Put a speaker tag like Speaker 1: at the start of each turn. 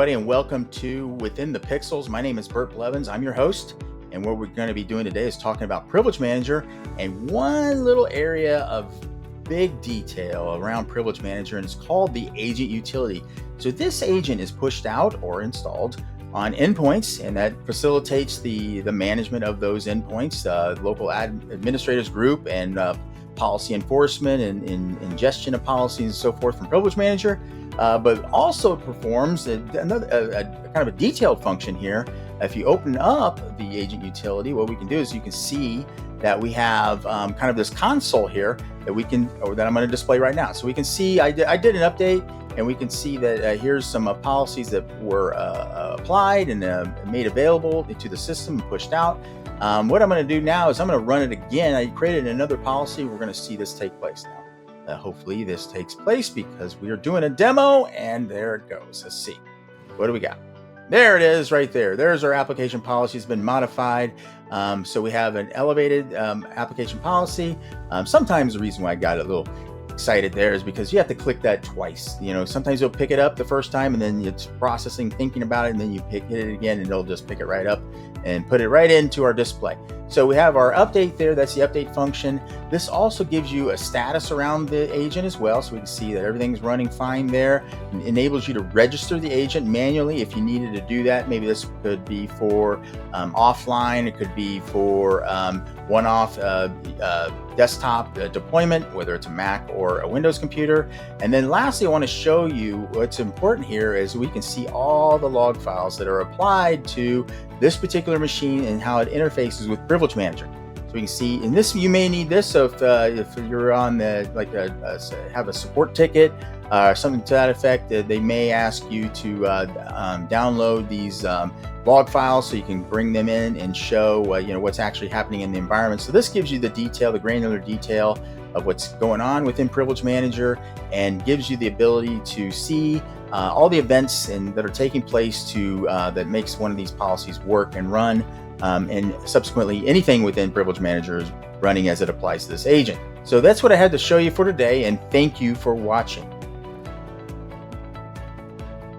Speaker 1: everybody, and welcome to Within the Pixels. My name is Bert Blevins. I'm your host, and what we're going to be doing today is talking about Privilege Manager and one little area of big detail around Privilege Manager, and it's called the agent utility. So this agent is pushed out or installed on endpoints, and that facilitates the management of those endpoints, local administrators group, and policy enforcement and ingestion of policies and so forth from Privilege Manager. But also performs another kind of a detailed function here. If you open up the agent utility, what we can do is you can see that we have kind of this console here that we can, or that I'm going to display right now. So we can see I did an update, and we can see that here's some policies that were applied and made available to the system and pushed out. What I'm going to do now is I'm going to run it again. I created another policy. We're going to see this take place now. Hopefully this takes place because we are doing a demo, and there it goes. Let's see. What do we got? There it is right there. There's our application policy. It's been modified. So we have an elevated application policy. Sometimes the reason why I got a little excited there is because you have to click that twice. Sometimes you'll pick it up the first time and then it's processing, thinking about it, and then you hit it again and it'll just pick it right up and put it right into our display. So we have our update there. That's the update function. This also gives you a status around the agent as well, so we can see that everything's running fine there. It enables you to register the agent manually if you needed to do that. Maybe this could be for offline. It could be for one-off desktop deployment, whether it's a Mac or a Windows computer. And then lastly, I want to show you what's important here is we can see all the log files that are applied to this particular machine and how it interfaces with Privilege Manager. So we can see in this, you may need this. So if you're on the have a support ticket or something to that effect, they may ask you to download these log files so you can bring them in and show what's actually happening in the environment. So this gives you the detail, the granular detail of what's going on within Privilege Manager, and gives you the ability to see all the events that are taking place that makes one of these policies work and run, and subsequently anything within Privilege Manager is running as it applies to this agent. So that's what I had to show you for today, and thank you for watching.